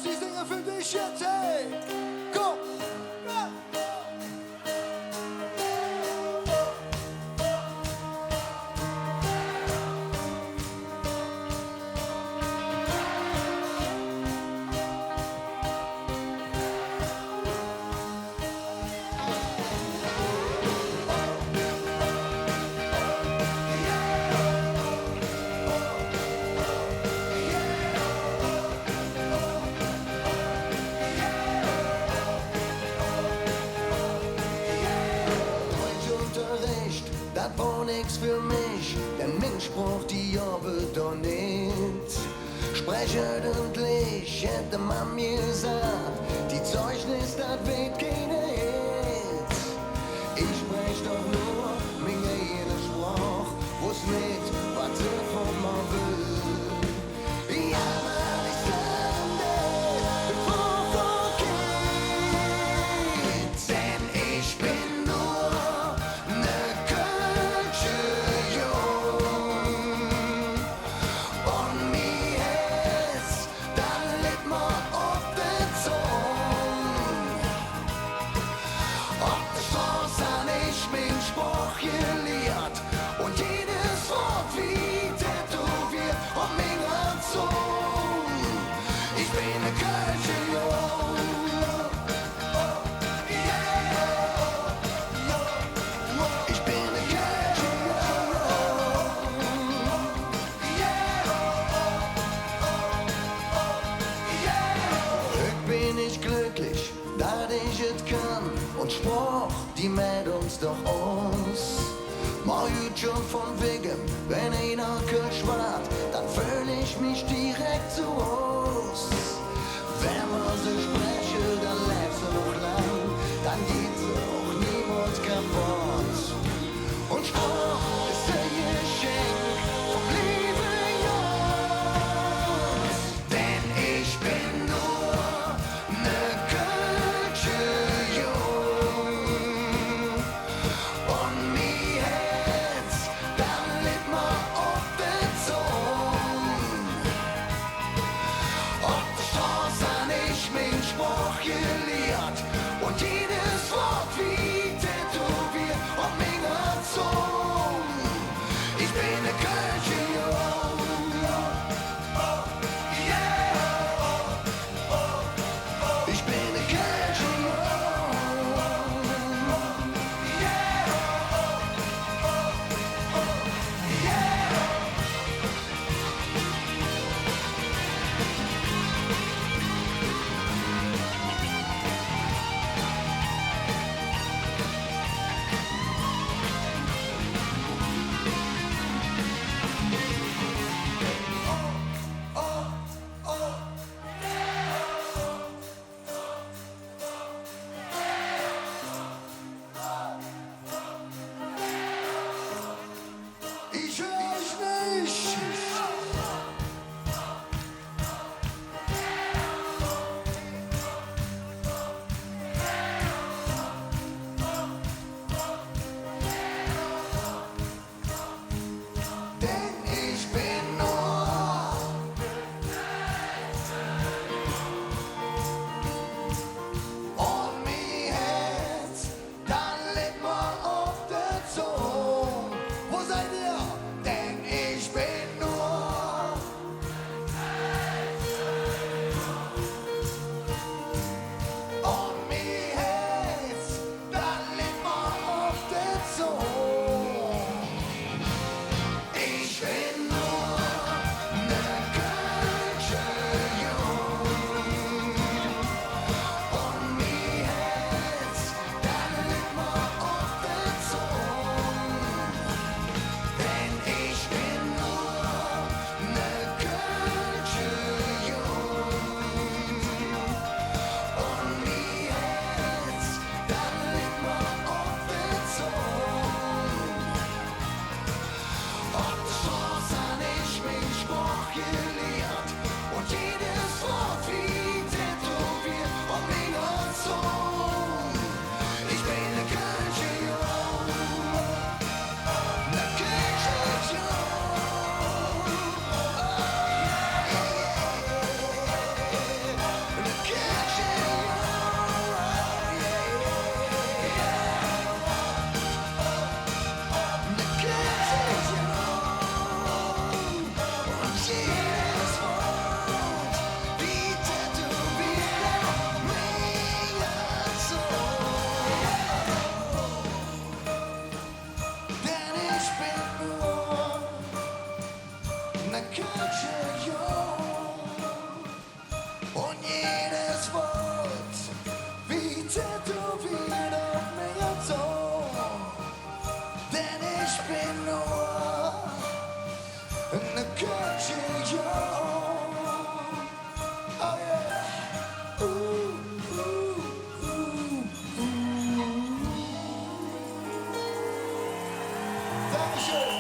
die singen für dich jetzt, hey! Komm! Ja. Das war nix für mich, denn Mensch braucht die Jahre doch nicht. Sprechet endlich, hätte man mir gesagt, die Zeugnis, das weht keine Hit. Ich sprech doch nur mit jeder Spruch, wo's nicht, was sie von mir will. Ja, man, ich sende, bevor vergeht, denn ich bin nur ne Kölsche Jung. Und mir ist dann lit mal auf der Zunge. Auf der Straße han ich mein Spruch gelehrt und jedes Wort wie tätowiert auf meiner Zunge. Ich bin ne Kölsche Jung. Ich bin ne Kölsche Jung. Bin ich glücklich, dass ich es kann und sprach, die mäht uns doch aus. Mal gut schon von wegen, wenn einer Kölsch wart, dann fühl ich mich direkt zu Haus. Wenn man so spreche, dann lebt sie noch lang, dann geht sie auch niemals kaputt. Und Spruch ist ein Geschenk vom lieben Gott, denn ich bin nur ne Kölsche Jung. Und mir hätt's dann lit mal auf der Zunge. Auf der Straße han ich mein Spruch gelehrt und jedes Wort bin nur eine Cotillon. Oh yeah. Dankeschön.